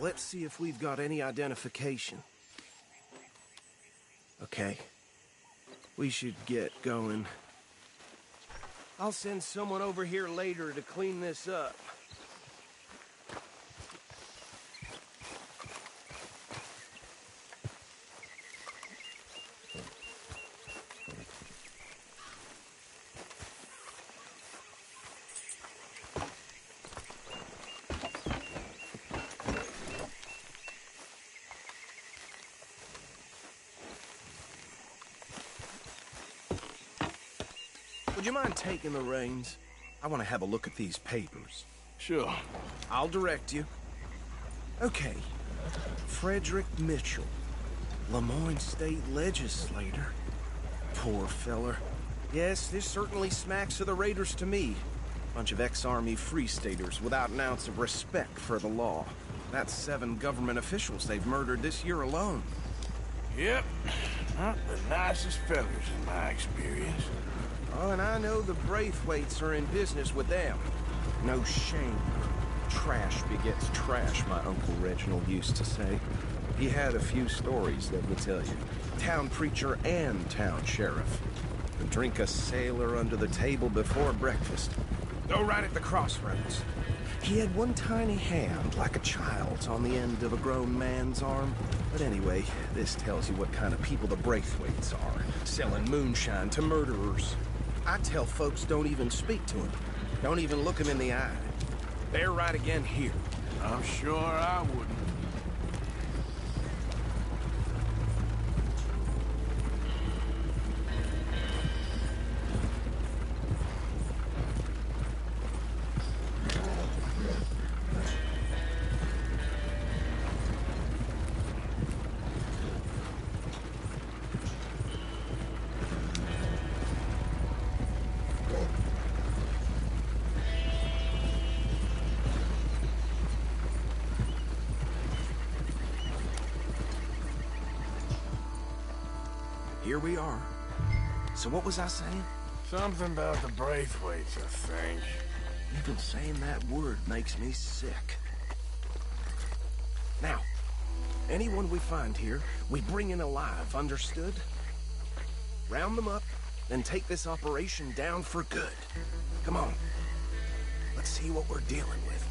Let's see if we've got any identification. Okay. We should get going. I'll send someone over here later to clean this up. Would you mind taking the reins? I want to have a look at these papers. Sure. I'll direct you. Okay. Frederick Mitchell, Lemoyne State Legislator. Poor feller. Yes, this certainly smacks of the Raiders to me. Bunch of ex-Army Free Staters without an ounce of respect for the law. That's 7 government officials they've murdered this year alone. Yep. Not the nicest fellas in my experience. Oh, and I know the Braithwaites are in business with them. No shame. Trash begets trash, my Uncle Reginald used to say. He had a few stories, let me tell you. Town preacher and town sheriff. Would drink a sailor under the table before breakfast. Go right at the crossroads. He had one tiny hand, like a child's, on the end of a grown man's arm. But anyway, this tells you what kind of people the Braithwaites are. Selling moonshine to murderers. I tell folks don't even speak to him. Don't even look him in the eye. They're right again here. I'm sure I wouldn't. Here we are. So what was I saying? Something about the Braithwaites, I think. Even saying that word makes me sick. Now, anyone we find here, we bring in alive, understood? Round them up, then take this operation down for good. Come on. Let's see what we're dealing with.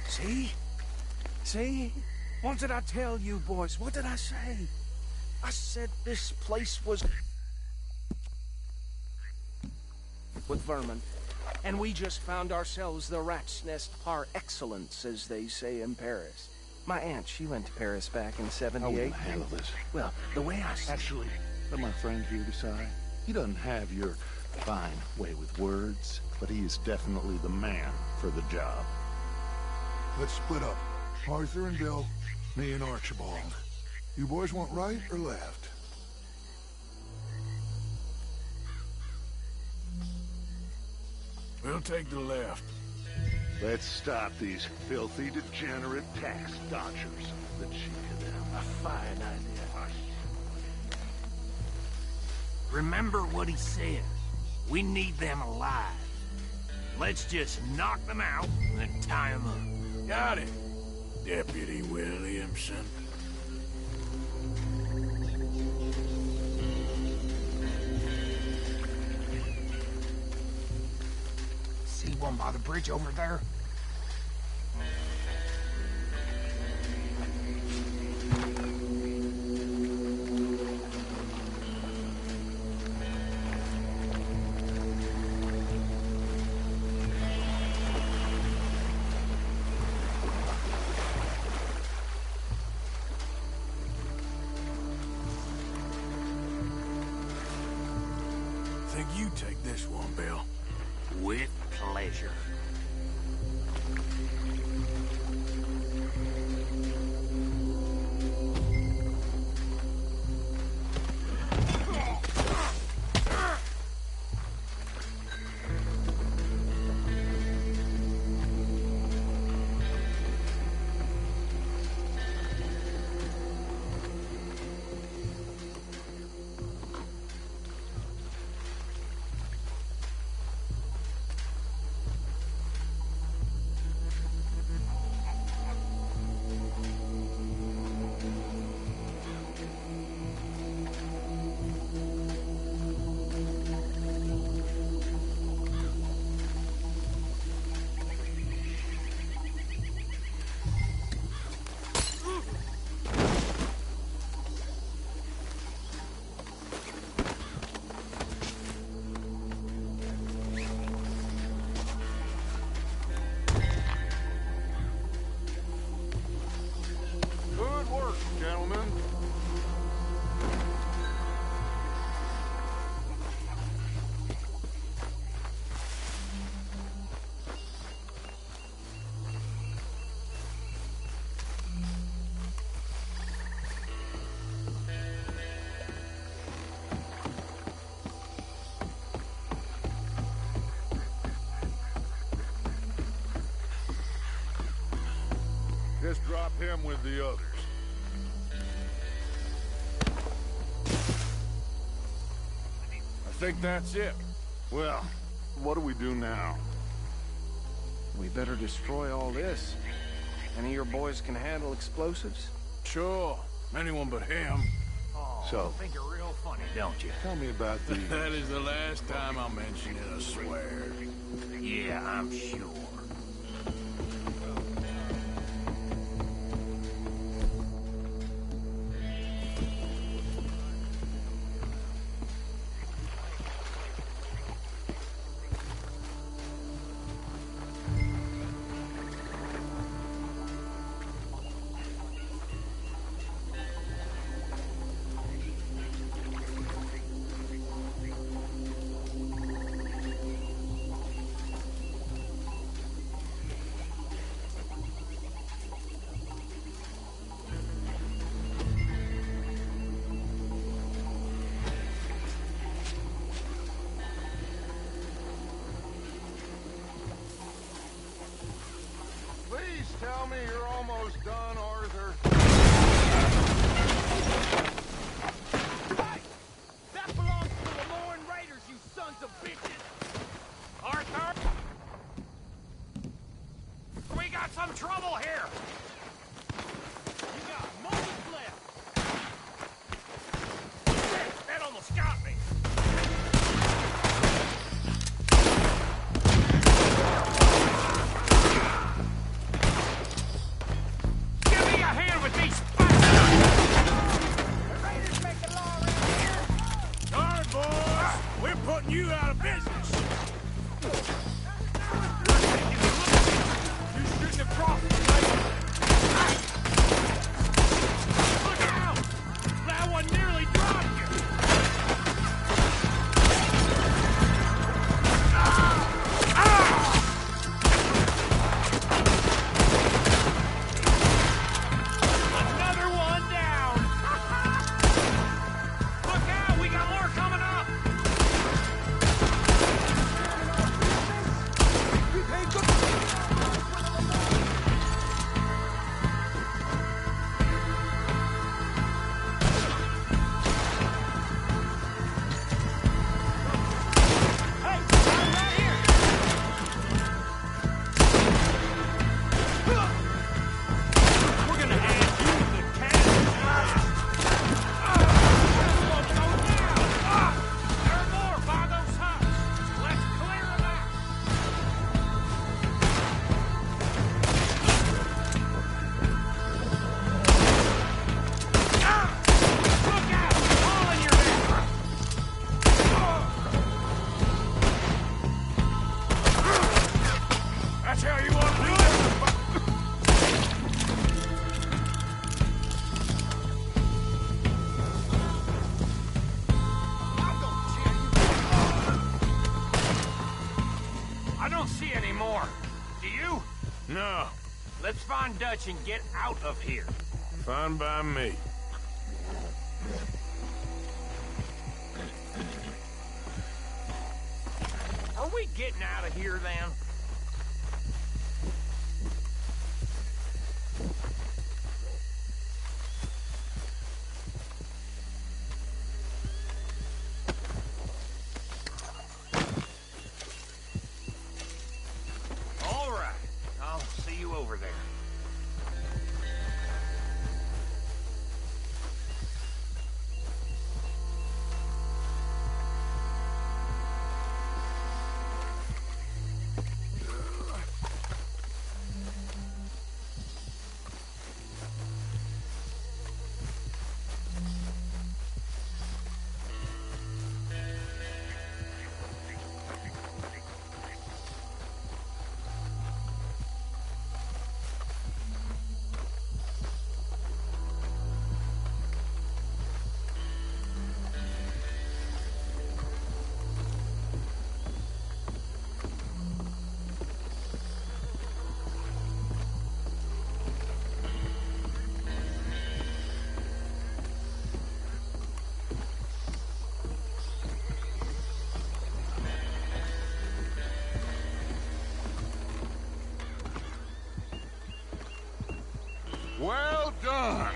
See? See? What did I tell you, boys? What did I say? I said this place was with vermin. And we just found ourselves the rat's nest par excellence, as they say in Paris. My aunt, she went to Paris back in '78. How will you handle this? Well, the way I see Actually, let my friend here decide. He doesn't have your fine way with words, but he is definitely the man for the job. Let's split up. Arthur and Bill, me and Archibald. You boys want right or left? We'll take the left. Let's stop these filthy, degenerate tax dodgers. The cheek of them. a fine idea. Remember what he said. We need them alive. Let's just knock them out and tie them up. Got it, Deputy Williamson. See one by the bridge over there? Think you take this one, Bill. With pleasure. just drop him with the others. I think that's it. Well, what do we do now? We better destroy all this. Any of your boys can handle explosives? Sure. Anyone but him. Oh, So- you think you're real funny, don't you? Tell me about the... That is the last time I'll mention it, I swear. Yeah, I'm sure. Please tell me you're almost done, Arthur. Hey! That belongs to the Lauren Raiders, you sons of bitches! Arthur! We got some trouble here! You got moments left! Shit, that almost got me! Give me a hand with these bastards! The Raiders make the law around here! Sorry, boys. We're putting you out of business. You shouldn't have crossed the lane. Look out! That one nearly dropped you! Another one down! Look out! We got more coming up! Hey, I'm right here! We're gonna add you to the cash. There are more by those huts. Let's clear them out. Look out! All in your back. That's how you want to do it? I don't see any more. Do you? No. Let's find Dutch and get out of here. Fine by me. Are we getting out of here then? All right. I'll see you over there. Well done.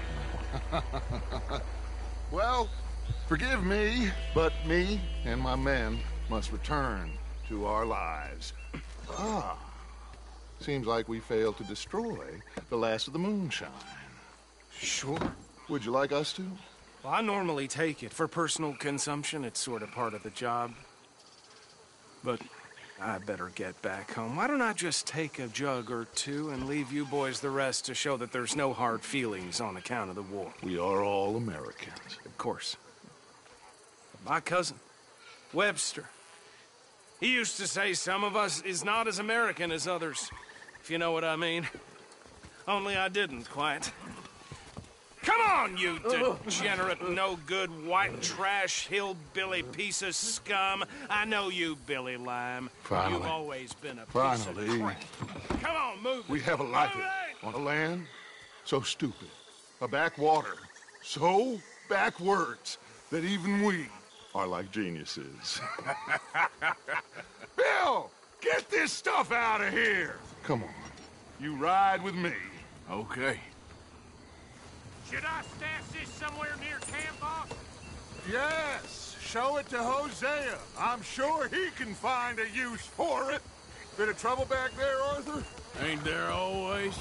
Well, forgive me, but me and my men must return to our lives. Seems like we failed to destroy the last of the moonshine. Sure. Would you like us to? Well, I normally take it. For personal consumption, it's sort of part of the job. But I better get back home. Why don't I just take a jug or two and leave you boys the rest to show that there's no hard feelings on account of the war? We are all Americans. Of course. My cousin, Webster, he used to say some of us is not as American as others, if you know what I mean. Only I didn't quite. Come on, you degenerate, no-good, white trash, hillbilly piece of scum. I know you, Billy Lime. Finally. You've always been a piece of crap. Come on, move it. We have a life Move it. on a land so stupid, a backwater so backwards that even we are like geniuses. Bill, get this stuff out of here. Come on, you ride with me. Okay. Should I stash this somewhere near camp, boss? Yes, show it to Hosea. I'm sure he can find a use for it. Bit of trouble back there, Arthur? Ain't there always?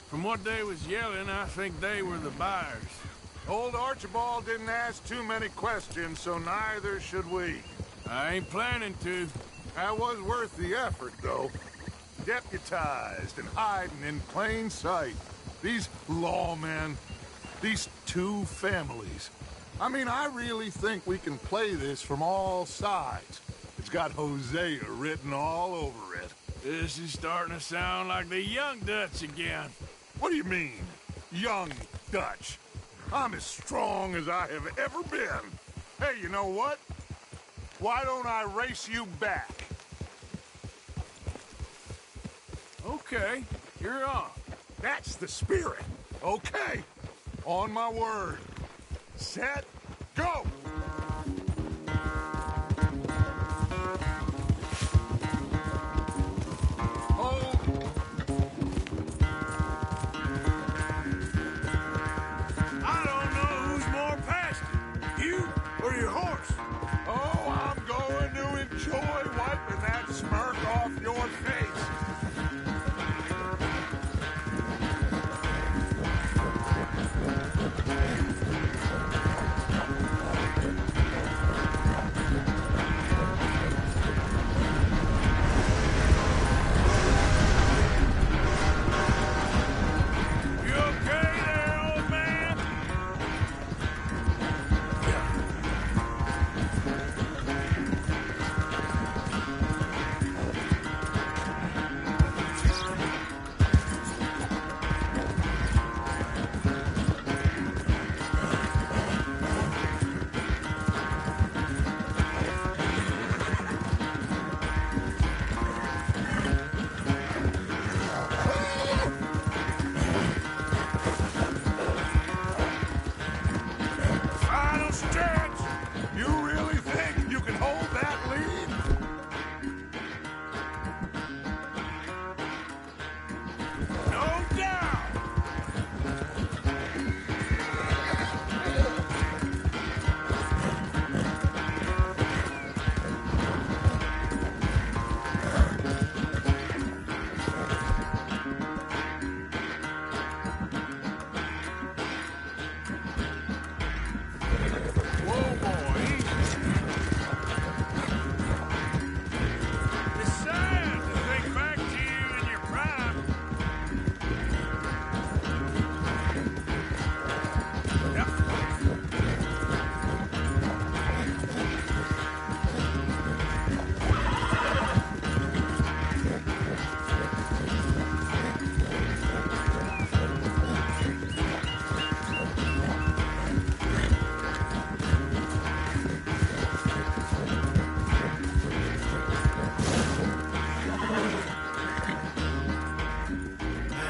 From what they was yelling, I think they were the buyers. Old Archibald didn't ask too many questions, so neither should we. I ain't planning to. That was worth the effort, though. Deputized and hiding in plain sight. These lawmen, these two families. I mean, I really think we can play this from all sides. It's got Hosea written all over it. This is starting to sound like the Young Dutch again. What do you mean, young Dutch? I'm as strong as I have ever been. Hey, you know what? Why don't I race you back? Okay, you're on. That's the spirit. Okay. On my word. Set, go! I don't know who's more past it, you or your horse. Oh, I'm going to enjoy wiping that smirk off your face. You okay there, old man? Final stretch! You really think you can hold that lead? No doubt. Whoa, boy. It's sad to think back to you in your prime. Yep.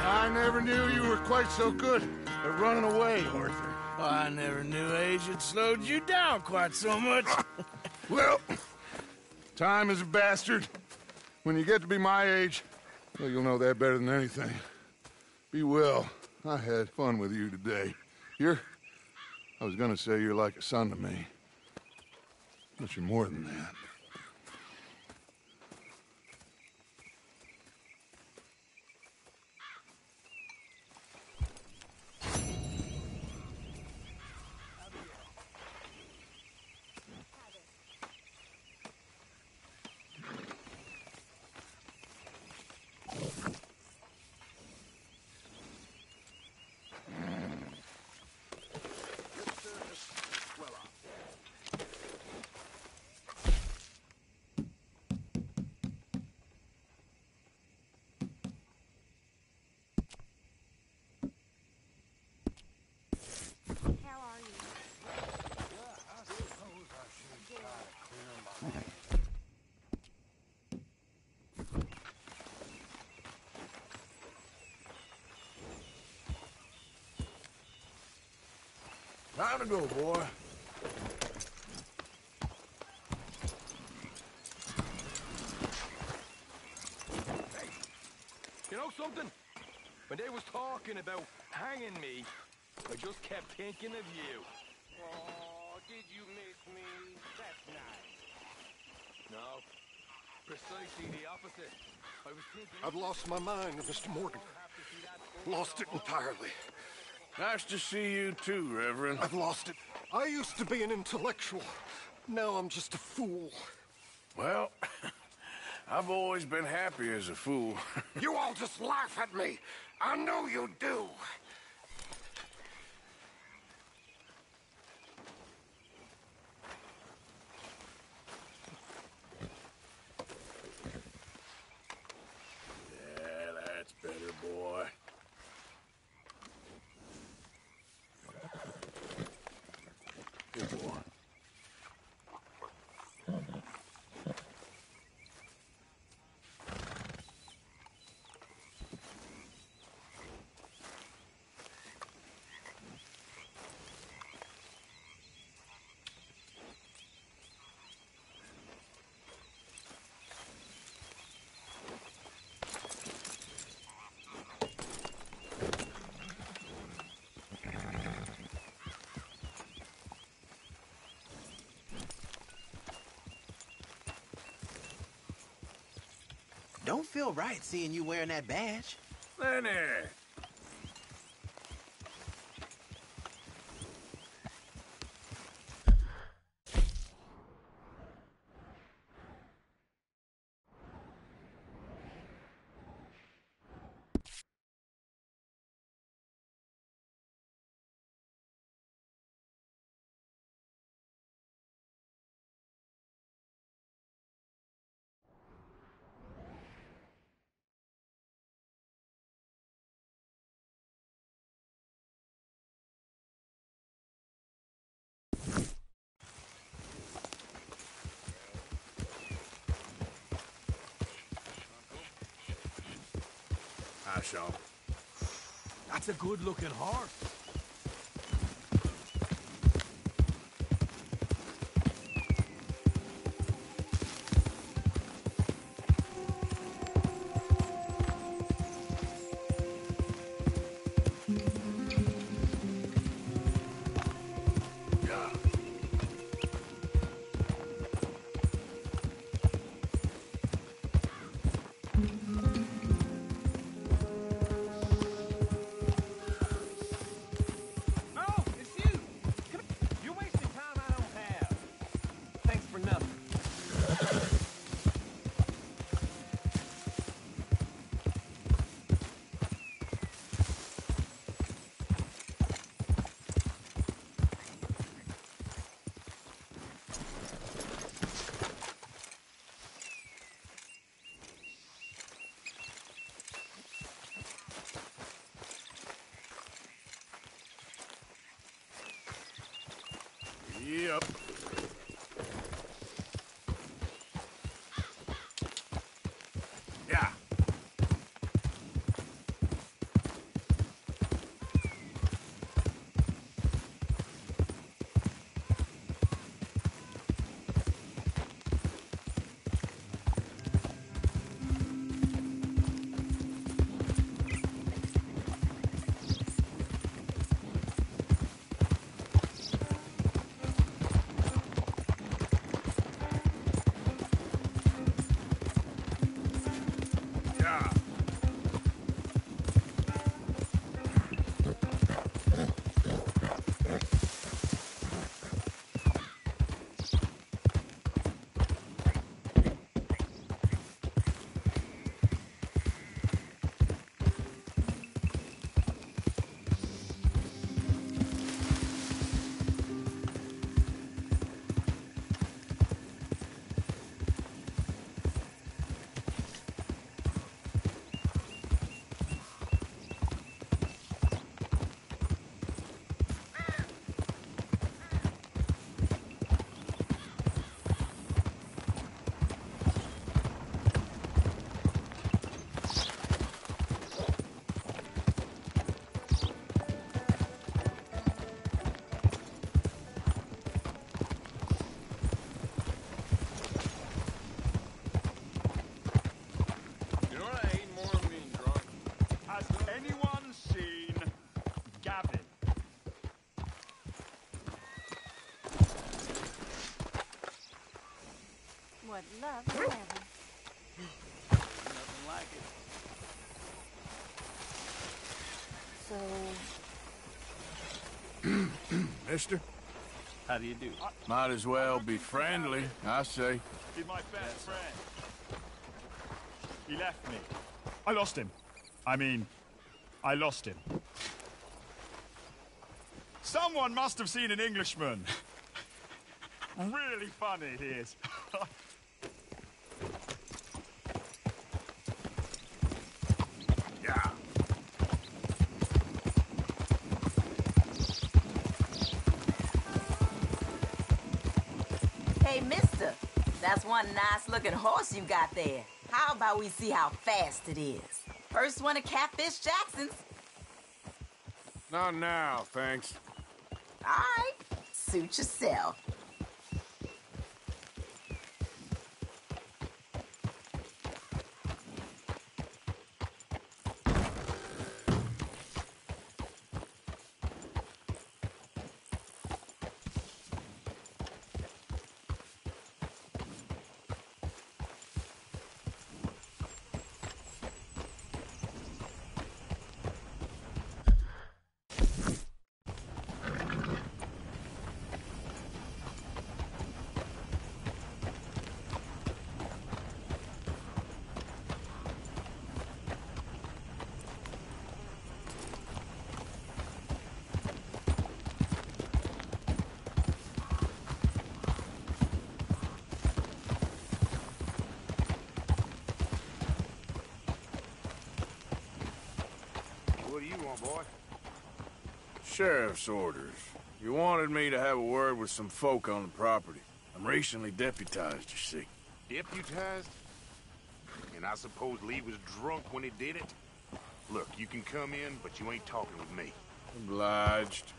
I never knew you were quite so good at running away, Arthur. I never knew age had slowed you down quite so much. Well, time is a bastard. When you get to be my age, well, you'll know that better than anything. Be well, I had fun with you today. I was gonna say you're like a son to me. But you're more than that. Time to go, boy. Hey, you know something? When they was talking about hanging me, I just kept thinking of you. Oh, did you miss me? That's nice. No, precisely the opposite. I was thinking... I've lost my mind, Mr. Morgan. Lost it entirely. Nice to see you too, Reverend. I've lost it. I used to be an intellectual. Now I'm just a fool. Well, I've always been happy as a fool. You all just laugh at me. I know you do. Yeah, that's better, boy. Good boy. Don't feel right seeing you wearing that badge. Lenny! Hi, Sean. That's a good-looking horse. Yep. Yeah. So... Mister? How do you do? Might as well be friendly, I say. He's my best friend. He left me. I lost him. I lost him. Someone must have seen an Englishman. Really funny he is. Yeah. Hey, mister, that's one nice-looking horse you got there. How about we see how fast it is? First one at Catfish Jackson's. Not now, thanks. All right, suit yourself. What do you want, boy? Sheriff's orders. You wanted me to have a word with some folk on the property. I'm recently deputized, you see. Deputized? And I suppose Lee was drunk when he did it? Look, you can come in, but you ain't talking with me. Obliged.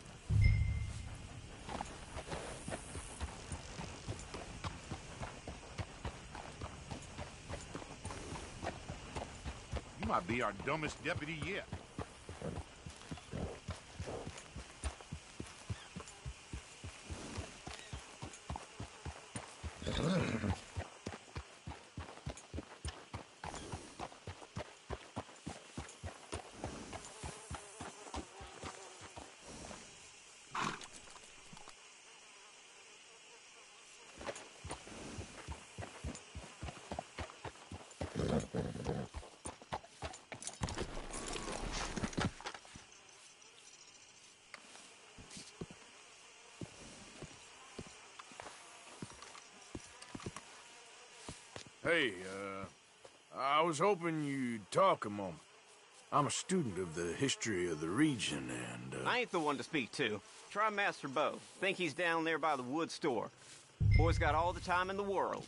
You might be our dumbest deputy yet. Hey, I was hoping you'd talk a moment. I'm a student of the history of the region, and, I ain't the one to speak to. Try Master Bo. Think he's down there by the wood store. Boy's got all the time in the world.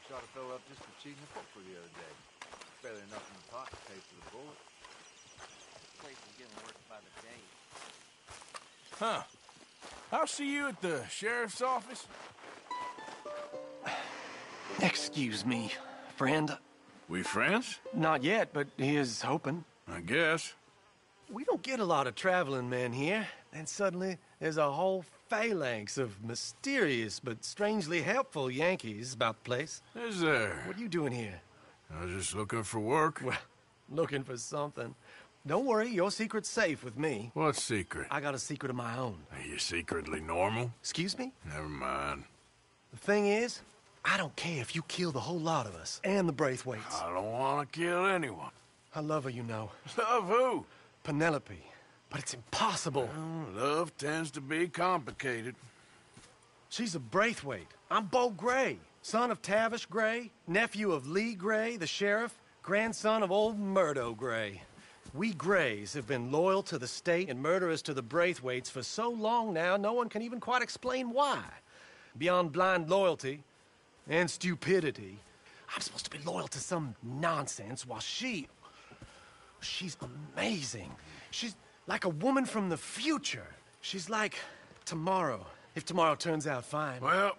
Shot a fellow up just for cheating the football the other day. Barely enough in the pot to pay for the bullet. This place is getting worse by the day. Huh. I'll see you at the sheriff's office. Excuse me, friend. We friends? Not yet, but he is hoping. I guess. We don't get a lot of traveling men here. Then suddenly, there's a whole phalanx of mysterious but strangely helpful Yankees about the place. Is there? What are you doing here? I was just looking for work. Well, looking for something. Don't worry, your secret's safe with me. What secret? I got a secret of my own. Are you secretly normal? Excuse me? Never mind. The thing is, I don't care if you kill the whole lot of us and the Braithwaites. I don't want to kill anyone. I love her, you know. Love who? Penelope. But it's impossible. Well, love tends to be complicated. She's a Braithwaite. I'm Bo Gray, son of Tavish Gray, nephew of Lee Gray, the sheriff, grandson of old Murdo Gray. We Grays have been loyal to the state and murderous to the Braithwaites for so long now, no one can even quite explain why. beyond blind loyalty and stupidity. I'm supposed to be loyal to some nonsense while she's amazing. She's like a woman from the future. She's like tomorrow, if tomorrow turns out fine. Well,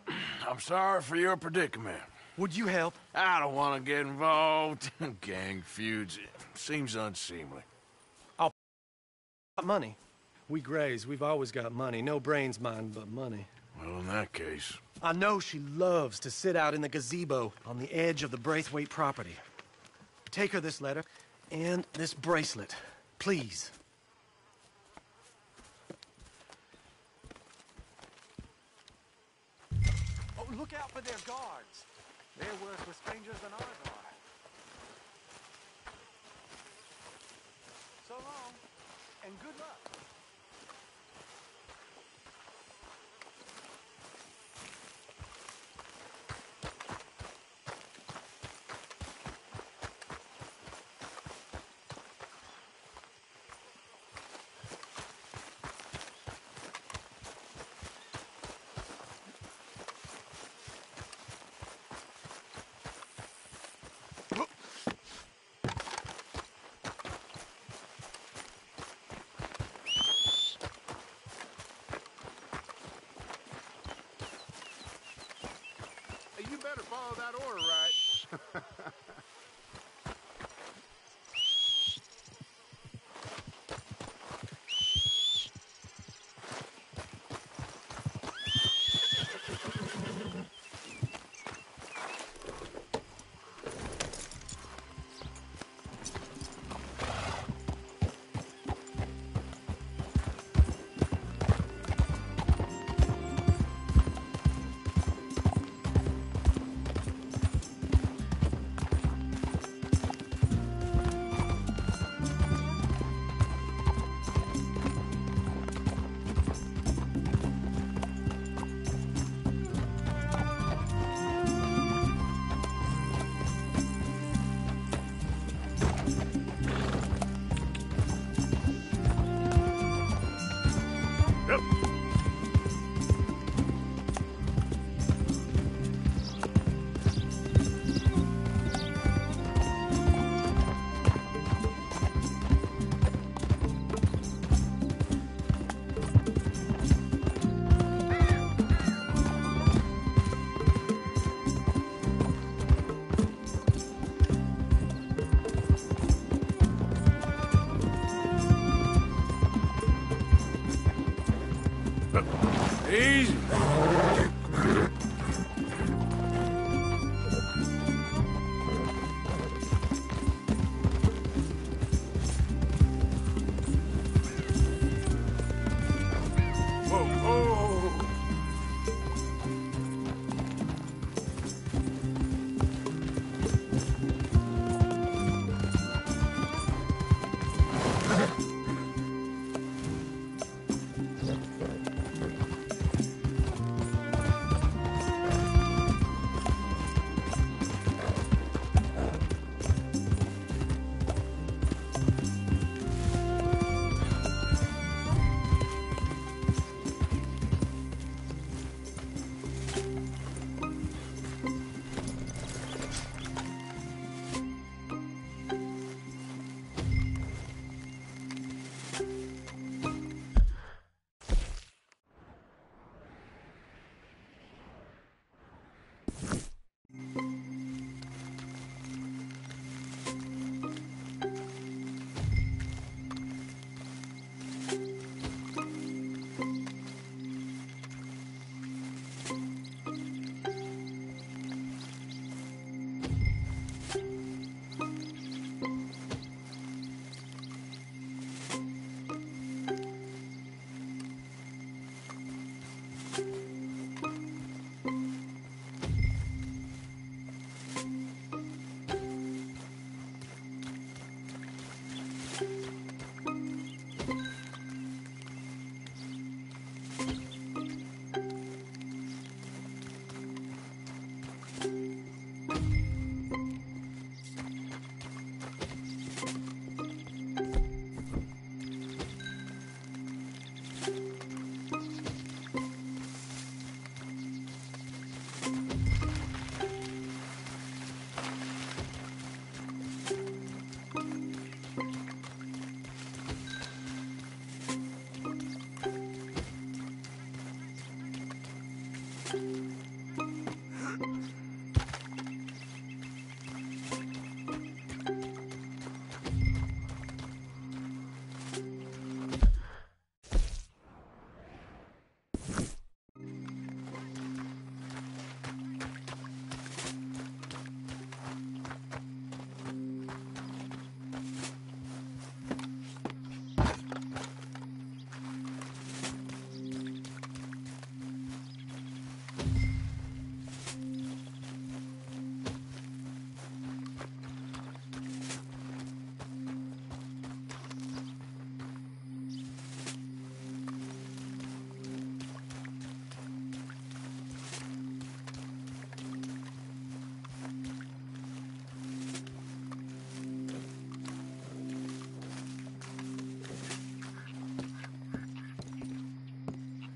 I'm sorry for your predicament. Would you help? I don't want to get involved. Gang feuds. It seems unseemly. I'll money. We Grays, we've always got money. No brains, mind, but money. Well, in that case... I know she loves to sit out in the gazebo on the edge of the Braithwaite property. Take her this letter and this bracelet, please. Oh, look out for their guards. They're worse with strangers than ours are. So long, and good luck. You better follow that order right. Easy.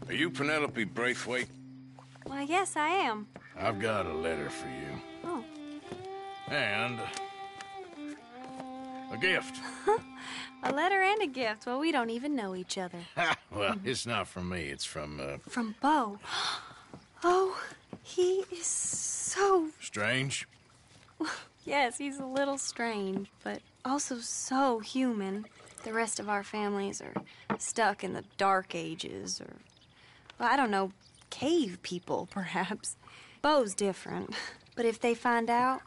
Are you Penelope Braithwaite? Why, yes, I am. I've got a letter for you. Oh. And a gift. A letter and a gift. Well, we don't even know each other. Well, it's not from me. It's from, From Bo. Oh, he is so... Strange? Yes, he's a little strange, but also so human. The rest of our families are stuck in the Dark Ages, or, well, I don't know, cave people, perhaps. Bo's different, but if they find out,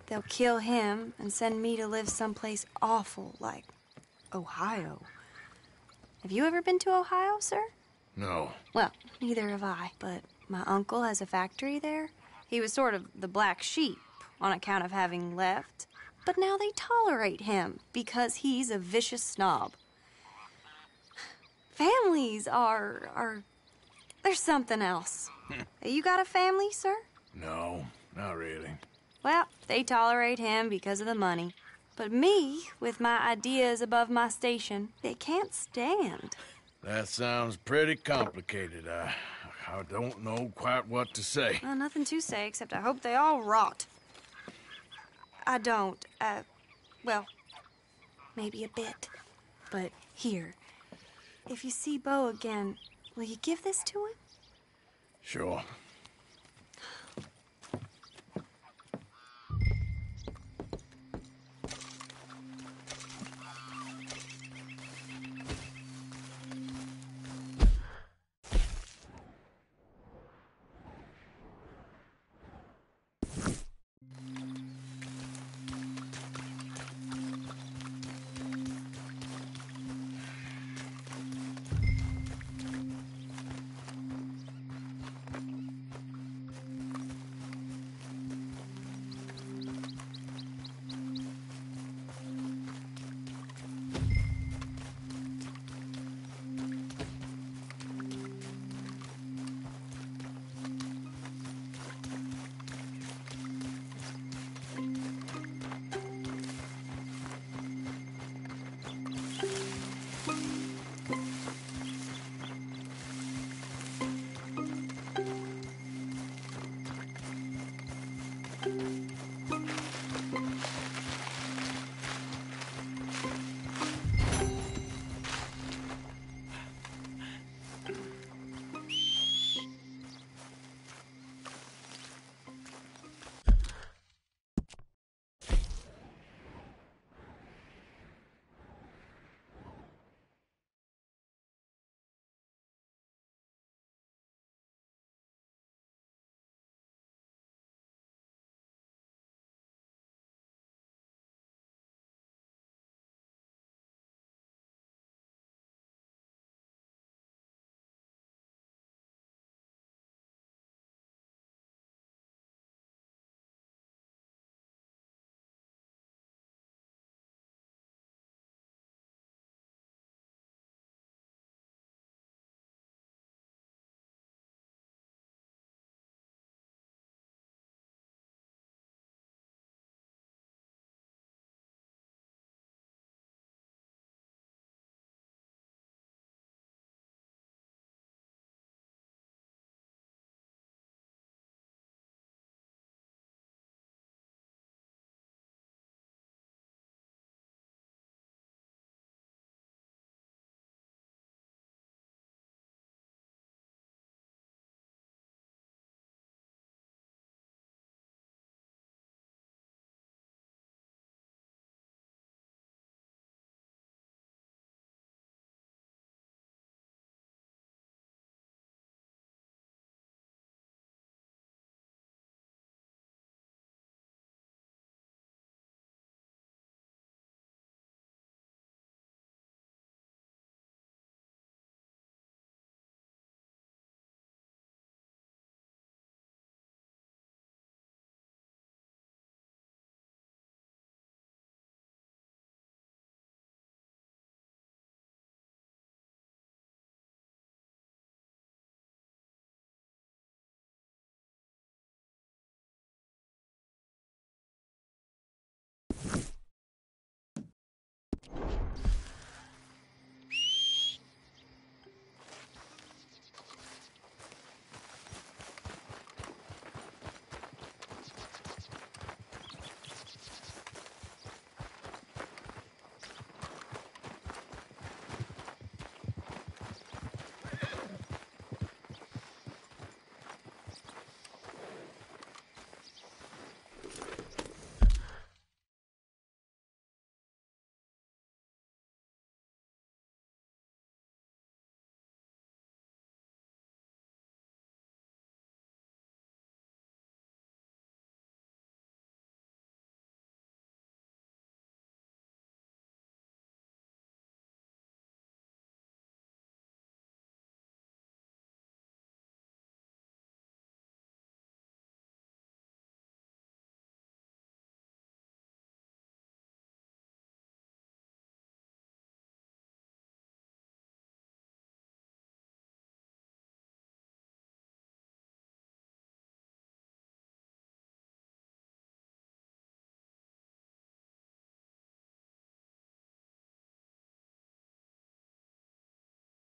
they'll kill him and send me to live someplace awful like Ohio. Have you ever been to Ohio, sir? No. Well, neither have I, but my uncle has a factory there. He was sort of the black sheep on account of having left, but now they tolerate him because he's a vicious snob. Families are there's something else. You got a family, sir? No, not really. Well, they tolerate him because of the money. But me, with my ideas above my station, they can't stand. That sounds pretty complicated. I don't know quite what to say. Well, nothing to say, except I hope they all rot. I don't, well, maybe a bit. But here, if you see Bo again, will you give this to him? Sure.